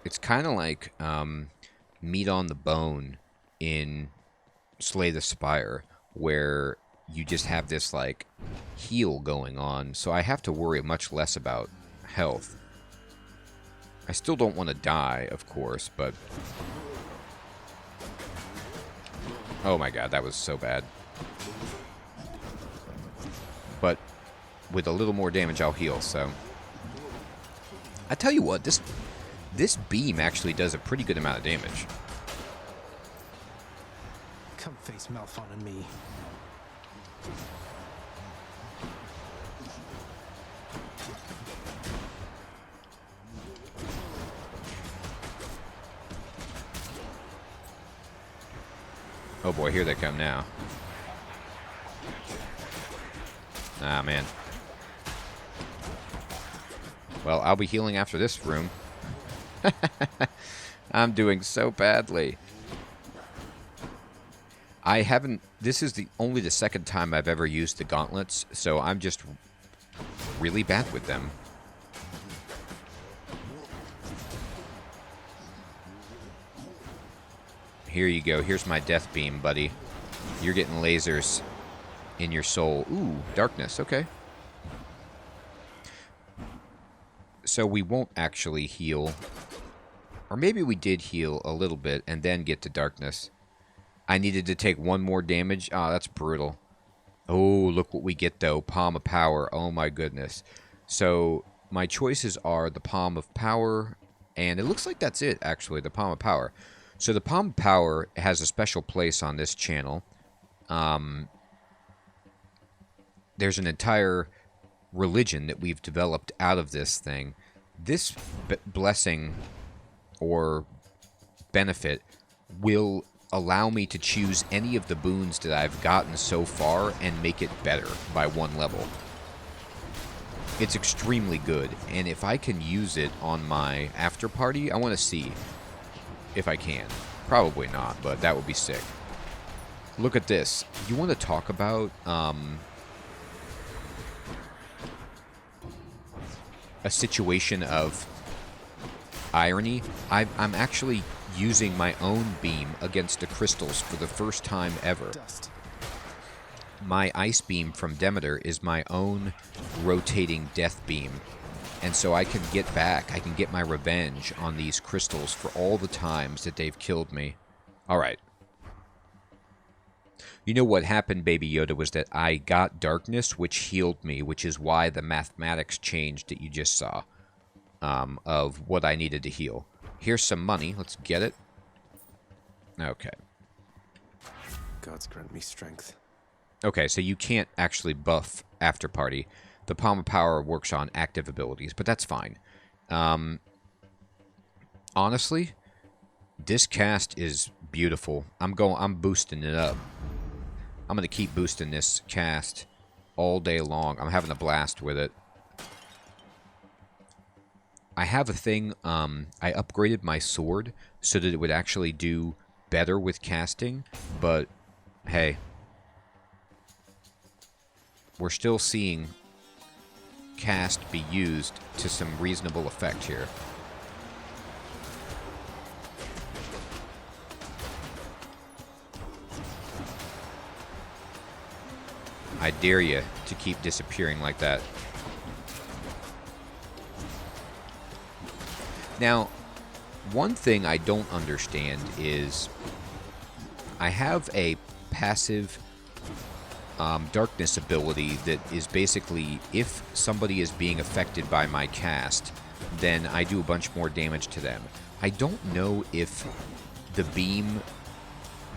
It's kind of like meat on the bone in Slay the Spire, where you just have this, like, heal going on, so I have to worry much less about health. I still don't want to die, of course, but... Oh my god, that was so bad. But with a little more damage, I'll heal, so... I tell you what, this beam actually does a pretty good amount of damage. Come face Malphon and me. Oh boy, here they come now. Ah, man. Well, I'll be healing after this room. I'm doing so badly. I haven't... This is only the second time I've ever used the gauntlets, so I'm just really bad with them. Here you go. Here's my death beam, buddy. You're getting lasers in your soul. Ooh, darkness. Okay. So we won't actually heal. Or maybe we did heal a little bit and then get to darkness. I needed to take one more damage. Ah, that's brutal. Oh, look what we get, though. Palm of Power. Oh, my goodness. So my choices are the Palm of Power, and it looks like that's it, actually, the Palm of Power. So the Palm of Power has a special place on this channel. There's an entire religion that we've developed out of this thing. This blessing or benefit will allow me to choose any of the boons that I've gotten so far and make it better by one level. It's extremely good, and if I can use it on my after party, I want to see if I can. Probably not, but that would be sick. Look at this. You want to talk about a situation of irony? I'm actually using my own beam against the crystals for the first time ever. Dust. My ice beam from Demeter is my own rotating death beam. And so I can get back, I can get my revenge on these crystals for all the times that they've killed me. Alright. You know what happened, Baby Yoda, was that I got darkness, which healed me, which is why the mathematics changed that you just saw. Of what I needed to heal. Here's some money. Let's get it. Okay. Gods grant me strength. Okay, so you can't actually buff After Party. The Palm of Power works on active abilities, but that's fine. Honestly, this cast is beautiful. I'm boosting it up. I'm going to keep boosting this cast all day long. I'm having a blast with it. I have a thing, I upgraded my sword so that it would actually do better with casting, but hey, we're still seeing cast be used to some reasonable effect here. I dare you to keep disappearing like that. Now, one thing I don't understand is I have a passive darkness ability that is basically, if somebody is being affected by my cast, then I do a bunch more damage to them. I don't know if the beam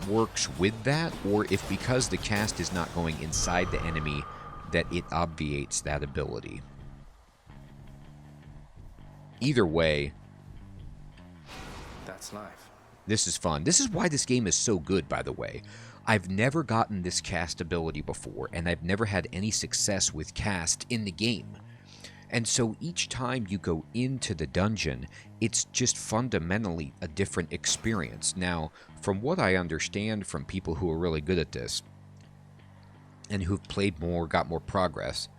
works with that, or if because the cast is not going inside the enemy, that it obviates that ability. Either way, That's life. this is fun. This is why this game is so good, by the way. I've never gotten this cast ability before, and I've never had any success with cast in the game. And so each time you go into the dungeon, it's just fundamentally a different experience. Now, from what I understand from people who are really good at this, and who've played more, got more progress,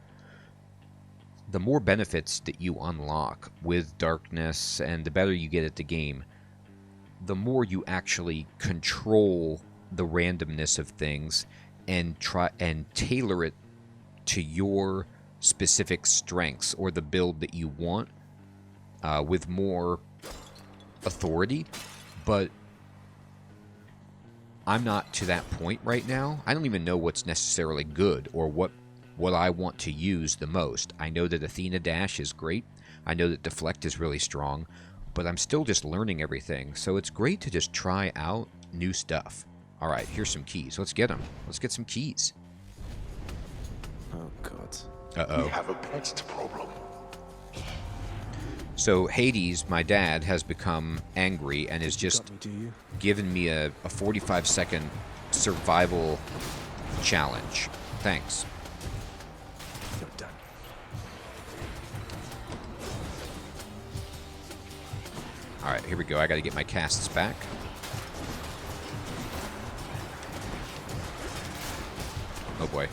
the more benefits that you unlock with darkness and the better you get at the game, the more you actually control the randomness of things and try and tailor it to your specific strengths or the build that you want with more authority. But I'm not to that point right now. I don't even know what's necessarily good or what I want to use the most. I know that Athena Dash is great. I know that Deflect is really strong, but I'm still just learning everything. So it's great to just try out new stuff. All right, here's some keys. Let's get them. Let's get some keys. Oh, God. Uh-oh. We have a pest problem. So Hades, my dad, has become angry and is just Got me, do you? given me a 45-second survival challenge. Thanks. You're done. Alright, here we go. I gotta get my casts back. Oh boy.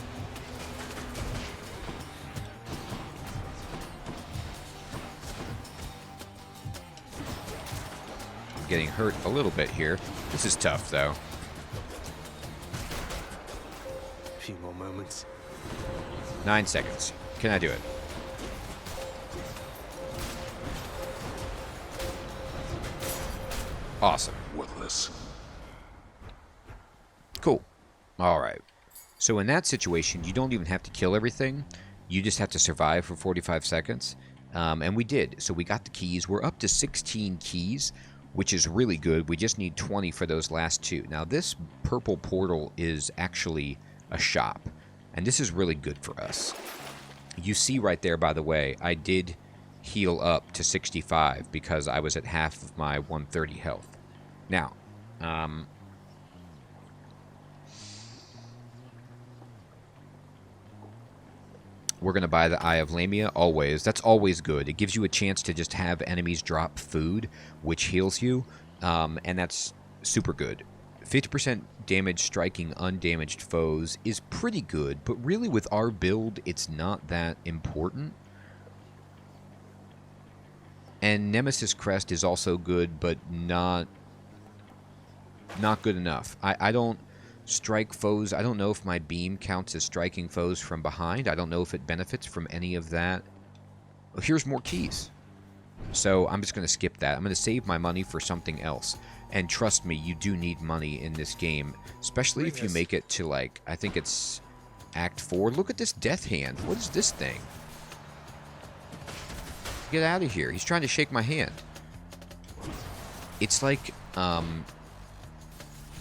I'm getting hurt a little bit here. This is tough, though. A few more moments. 9 seconds. Can I do it? Awesome. Worthless. Cool. Alright. So in that situation, you don't even have to kill everything. You just have to survive for 45 seconds. And we did. So we got the keys. We're up to 16 keys, which is really good. We just need 20 for those last 2. Now, this purple portal is actually a shop. And this is really good for us. You see right there, by the way, I did heal up to 65 because I was at half of my 130 health. Now, we're going to buy the Eye of Lamia, always. That's always good. It gives you a chance to just have enemies drop food, which heals you, and that's super good. 50% damage striking undamaged foes is pretty good, but really with our build, it's not that important. And Nemesis Crest is also good, but not good enough. I don't strike foes. I don't know if my beam counts as striking foes from behind. I don't know if it benefits from any of that. Oh, here's more keys. So I'm just going to skip that. I'm going to save my money for something else. And trust me, you do need money in this game, especially if you make it to, like, I think it's Act 4. Look at this death hand. What is this thing? Get out of here. He's trying to shake my hand. It's like an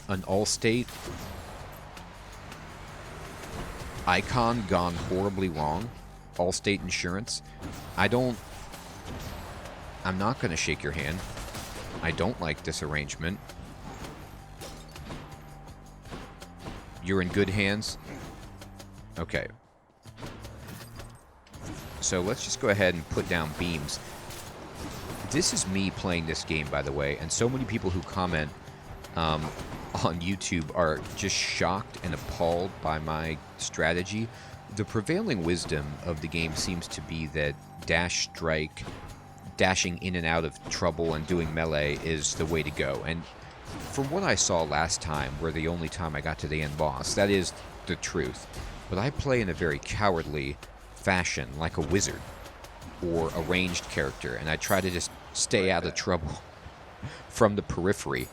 Allstate icon gone horribly wrong. Allstate Insurance. I'm not going to shake your hand. I don't like this arrangement. You're in good hands. Okay. So let's just go ahead and put down beams. This is me playing this game, by the way, and so many people who comment on YouTube are just shocked and appalled by my strategy. The prevailing wisdom of the game seems to be that dash strike, dashing in and out of trouble and doing melee is the way to go. And from what I saw last time, where the only time I got to the end boss, that is the truth. But I play in a very cowardly fashion, like a wizard or a ranged character, and I try to just stay out of trouble from the periphery.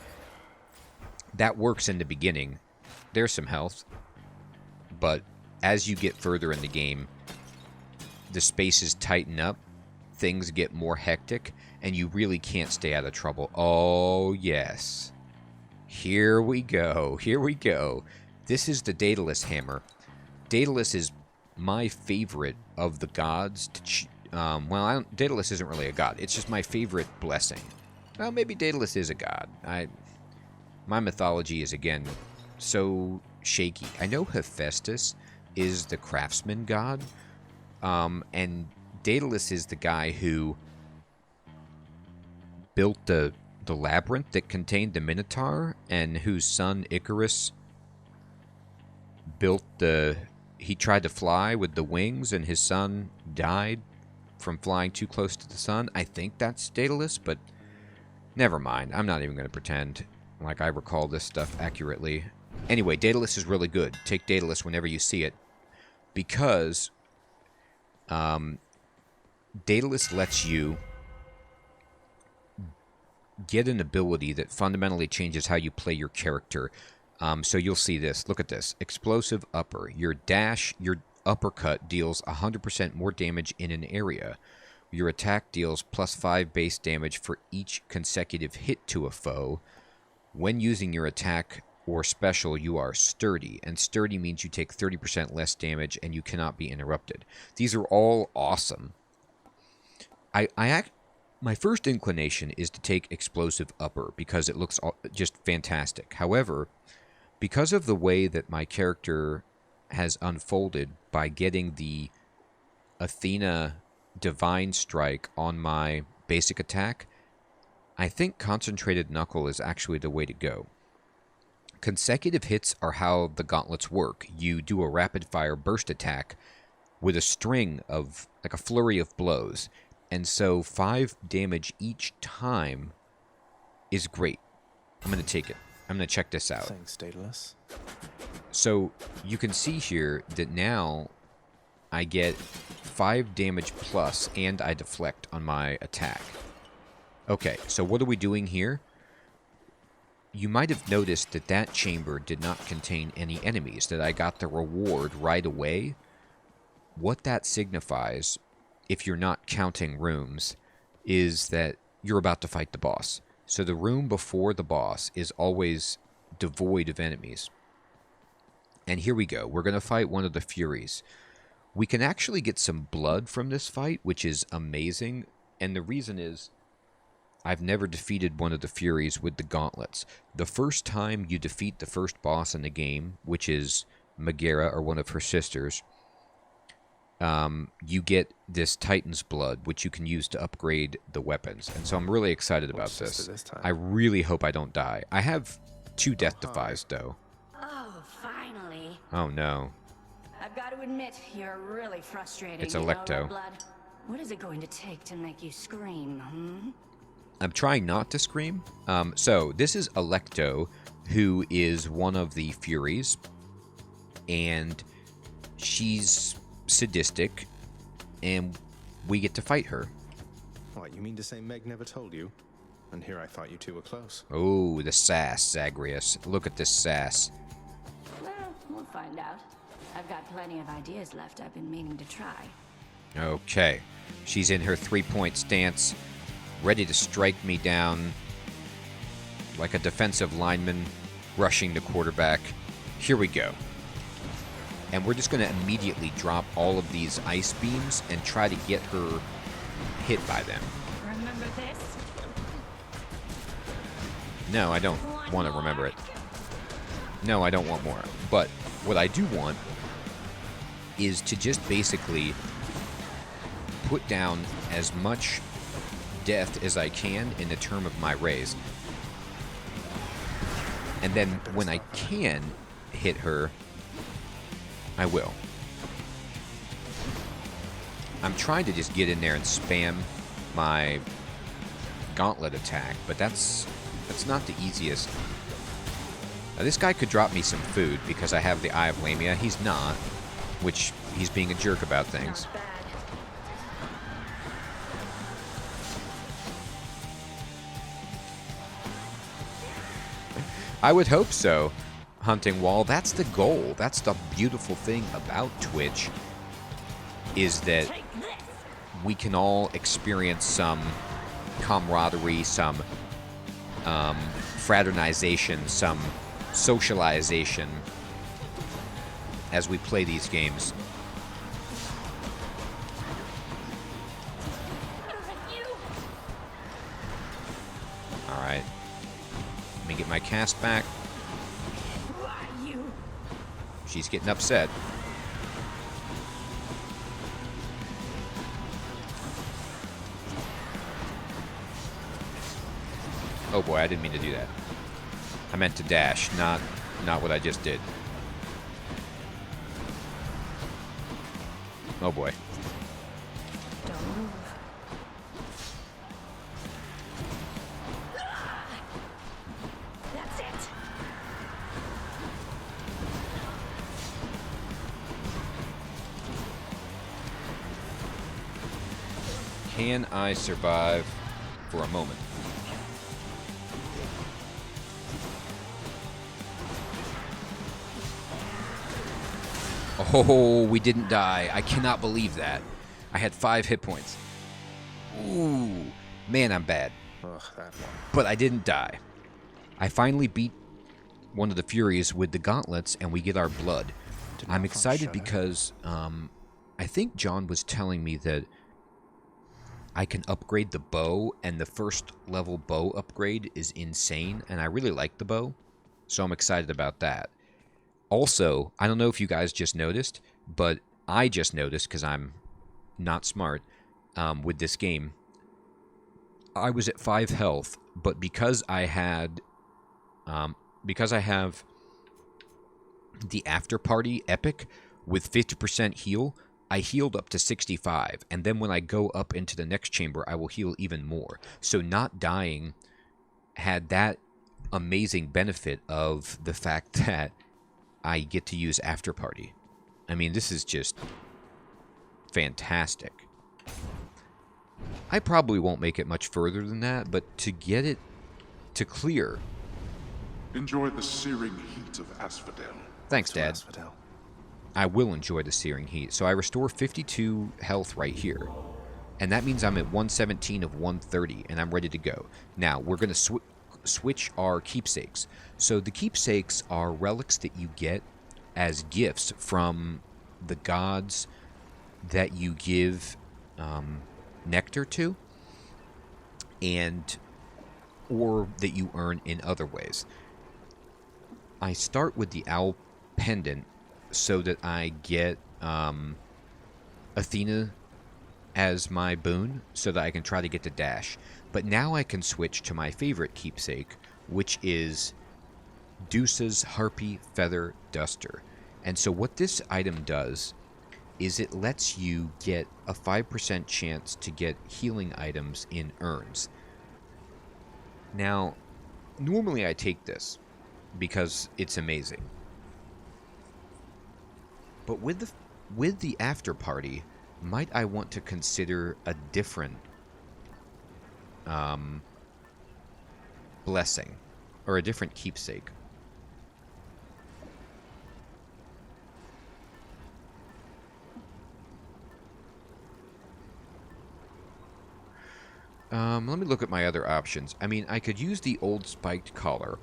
That works in the beginning. There's some health. But as you get further in the game, the spaces tighten up, things get more hectic, and you really can't stay out of trouble. Oh, yes. Here we go. Here we go. This is the Daedalus Hammer. Daedalus is my favorite of the gods. Daedalus isn't really a god. It's just my favorite blessing. Well, maybe Daedalus is a god. My mythology is, again, so shaky. I know Hephaestus is the craftsman god, and Daedalus is the guy who built the labyrinth that contained the Minotaur, and whose son Icarus built he tried to fly with the wings, and his son died from flying too close to the sun. I think that's Daedalus, but never mind. I'm not even going to pretend like I recall this stuff accurately. Anyway, Daedalus is really good. Take Daedalus whenever you see it, because Daedalus lets you get an ability that fundamentally changes how you play your character. So you'll see this. Look at this. Explosive upper. Your uppercut deals 100% more damage in an area. Your attack deals +5 base damage for each consecutive hit to a foe. When using your attack or special, you are sturdy, and sturdy means you take 30% less damage and you cannot be interrupted. These are all awesome. My first inclination is to take explosive upper because it looks just fantastic. However, because of the way that my character has unfolded by getting the Athena Divine Strike on my basic attack, I think Concentrated Knuckle is actually the way to go. Consecutive hits are how the gauntlets work. You do a rapid-fire burst attack with a string of, like a flurry of blows. And so 5 damage each time is great. I'm going to take it. I'm going to check this out. Thanks, Daedalus. So you can see here that now I get 5 damage plus and I deflect on my attack. Okay, so what are we doing here? You might have noticed that that chamber did not contain any enemies, that I got the reward right away. What that signifies, if you're not counting rooms, is that you're about to fight the boss. So the room before the boss is always devoid of enemies. And here we go. We're going to fight one of the Furies. We can actually get some blood from this fight, which is amazing. And the reason is, I've never defeated one of the Furies with the Gauntlets. The first time you defeat the first boss in the game, which is Megara or one of her sisters, you get this Titan's blood, which you can use to upgrade the weapons. And so I'm really excited about this. I really hope I don't die. I have 2 death defies, though. Oh, finally. Oh, no. I've got to admit, you're really frustrating. It's you know, Electo. Red Blood. What is it going to take to make you scream, hmm? I'm trying not to scream. So this is Electo, who is one of the Furies. And she's sadistic, and we get to fight her. What, you mean to say Meg never told you? And here I thought you two were close. Oh, the sass, Zagreus. Look at this sass. Well, we'll find out. I've got plenty of ideas left I've been meaning to try. Okay. She's in her 3-point stance, ready to strike me down like a defensive lineman rushing the quarterback. Here we go. And we're just going to immediately drop all of these ice beams and try to get her hit by them. Remember this? No, I don't want to remember it. No, I don't want more. But what I do want is to just basically put down as much death as I can in the term of my raise. And then when I can hit her, I will. I'm trying to just get in there and spam my gauntlet attack, but that's not the easiest. Now, this guy could drop me some food because I have the Eye of Lamia. He's not, which he's being a jerk about things. Not bad. I would hope so, Hunting Wall. That's the goal. That's the beautiful thing about Twitch, is that we can all experience some camaraderie, some fraternization, some socialization as we play these games. All right. Let me get my cast back. She's getting upset. Oh boy, I didn't mean to do that. I meant to dash, not what I just did. Oh boy. Don't move Can I survive for a moment? Oh, we didn't die. I cannot believe that. I had 5 hit points. Ooh, man, I'm bad. Ugh, that one. But I didn't die. I finally beat one of the Furies with the Gauntlets, and we get our blood. I'm excited because I think John was telling me that I can upgrade the bow, and the first level bow upgrade is insane, and I really like the bow, so I'm excited about that. Also, I don't know if you guys just noticed, but I just noticed, because I'm not smart with this game. I was at 5 health, but because I have the After Party Epic with 50% heal, I healed up to 65, and then when I go up into the next chamber, I will heal even more. So not dying had that amazing benefit of the fact that I get to use After Party. I mean, this is just fantastic. I probably won't make it much further than that, but to get it to clear... Enjoy the searing heat of Asphodel. Thanks, Dad. Asphodel. I will enjoy the searing heat. So I restore 52 health right here. And that means I'm at 117 of 130, and I'm ready to go. Now, we're going to switch our keepsakes. So the keepsakes are relics that you get as gifts from the gods that you give nectar to, and or that you earn in other ways. I start with the owl pendant so that I get Athena as my boon so that I can try to get the dash. But now I can switch to my favorite keepsake, which is Deuce's Harpy Feather Duster. And so what this item does is it lets you get a 5% chance to get healing items in urns. Now, normally I take this because it's amazing. But with the After Party, might I want to consider a different blessing or a different keepsake? Let me look at my other options. I mean, I could use the old spiked collar,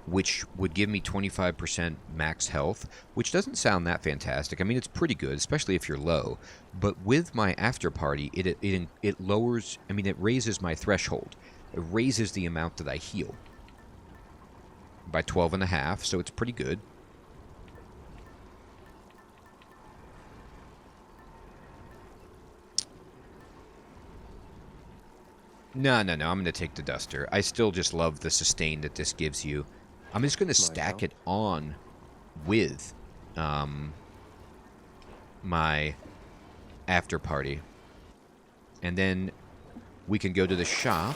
which would give me 25% max health, which doesn't sound that fantastic. I mean, it's pretty good, especially if you're low. But with my After Party, it lowers, I mean, it raises my threshold. It raises the amount that I heal by 12.5, so it's pretty good. No, I'm going to take the Duster. I still just love the sustain that this gives you. I'm just going to stack it on with my After Party. And then we can go to the shop.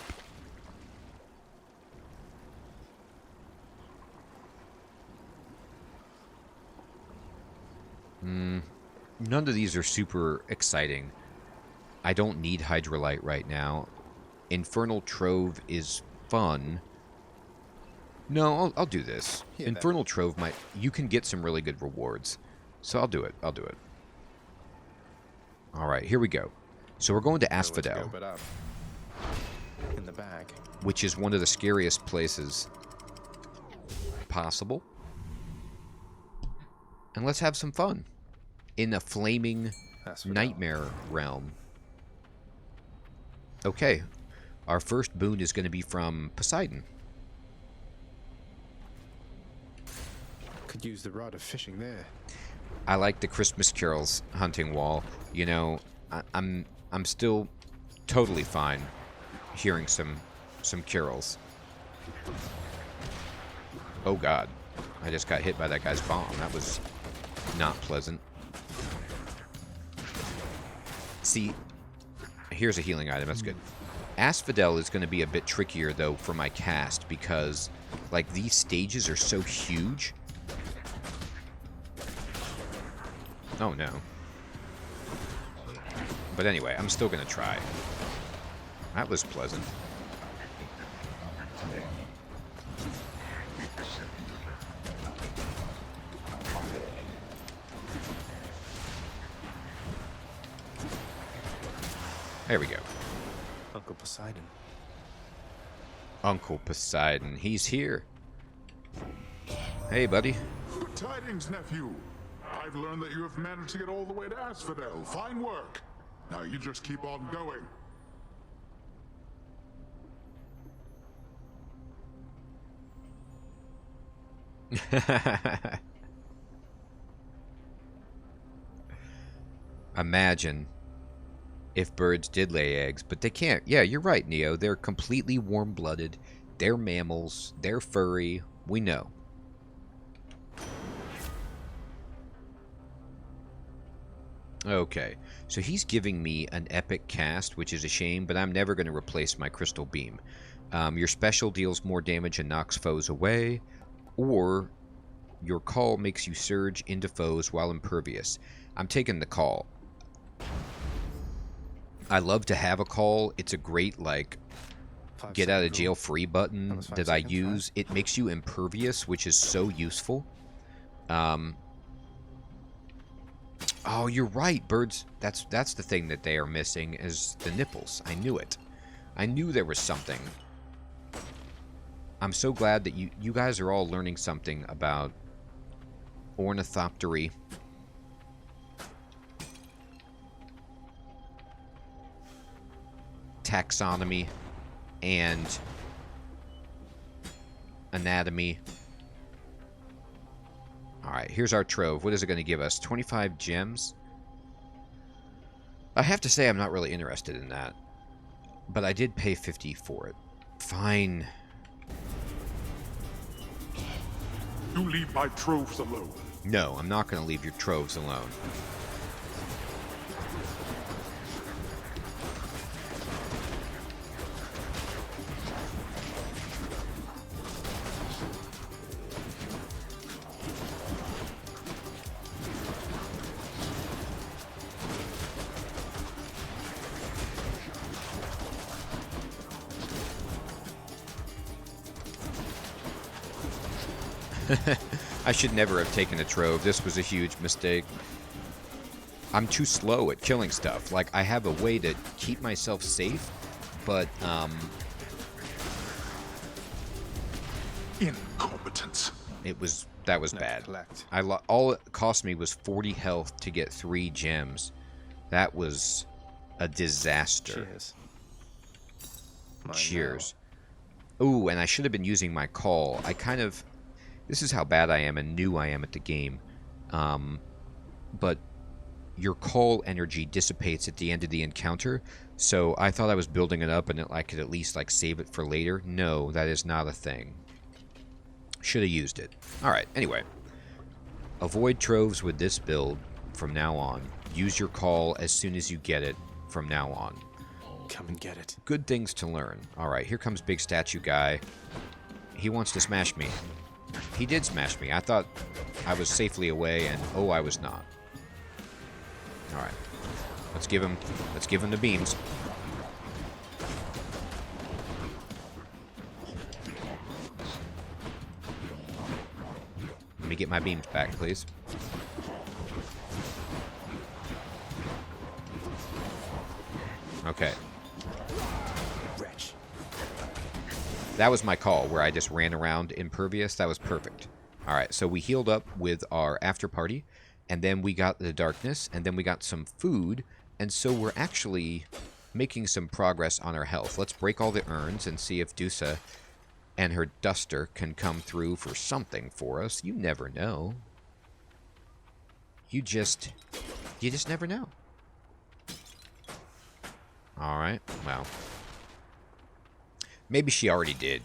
None of these are super exciting. I don't need Hydrolite right now. Infernal Trove is fun. No, I'll do this. Yeah, Infernal Trove might... You can get some really good rewards. So I'll do it. Alright, here we go. So we're going to Asphodel, in the bag. which is one of the scariest places possible. And let's have some fun in a flaming nightmare realm. Okay. Our first boon is going to be from Poseidon. Could use the rod of fishing there. I like the Christmas carols hunting wall. You know, I'm still totally fine hearing some carols. Oh God, I just got hit by that guy's bomb. That was not pleasant. See, here's a healing item. That's good. Asphodel is going to be a bit trickier, though, for my cast, because, like, these stages are so huge. Oh, no. But anyway, I'm still going to try. That was pleasant. There we go. Uncle Poseidon. Uncle Poseidon, he's here. Hey, buddy. Good tidings, nephew. I've learned that you have managed to get all the way to Asphodel. Fine work. Now you just keep on going. Imagine if birds did lay eggs, but they can't. Yeah, you're right, Neo. They're completely warm-blooded. They're mammals. They're furry. We know. Okay, so he's giving me an epic cast, which is a shame, but I'm never going to replace my crystal beam. Your special deals more damage and knocks foes away, or your call makes you surge into foes while impervious. I'm taking the call. I love to have a call. It's a great, like, get out of jail free button that I use. It makes you impervious, which is so useful. Oh, you're right. Birds, that's the thing that they are missing is the nipples. I knew it. I knew there was something. I'm so glad that you guys are all learning something about ornithoptery. Taxonomy and anatomy. Alright, here's our trove. What is it going to give us? 25 gems? I have to say I'm not really interested in that. But I did pay 50 for it. Fine. You leave my troves alone. No, I'm not going to leave your troves alone. I should never have taken a trove. This was a huge mistake. I'm too slow at killing stuff. Like, I have a way to keep myself safe, but, Incompetence. that was bad. All it cost me was 40 health to get 3 gems. That was a disaster. Cheers. Cheers. Ooh, and I should have been using my call. This is how bad I am and new I am at the game. But your call energy dissipates at the end of the encounter, so I thought I was building it up and I could at least like save it for later. No, that is not a thing. Should have used it. Alright, anyway. Avoid troves with this build from now on. Use your call as soon as you get it from now on. Come and get it. Good things to learn. Alright, here comes big statue guy. He wants to smash me. He did smash me. I thought I was safely away, and oh, I was not. Alright. Let's give him the beams. Let me get my beams back, please. Okay. Wretch. That was my call, where I just ran around impervious. That was perfect. Alright, so we healed up with our after party, and then we got the darkness, and then we got some food, and so we're actually making some progress on our health. Let's break all the urns and see if Dusa and her duster can come through for something for us. You never know. You just never know. Alright, well. Maybe she already did.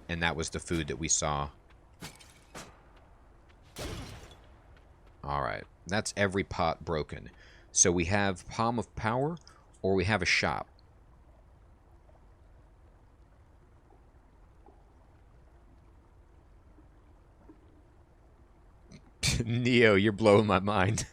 And that was the food that we saw. Alright, that's every pot broken. So we have Palm of Power, or we have a shop. Neo, you're blowing my mind.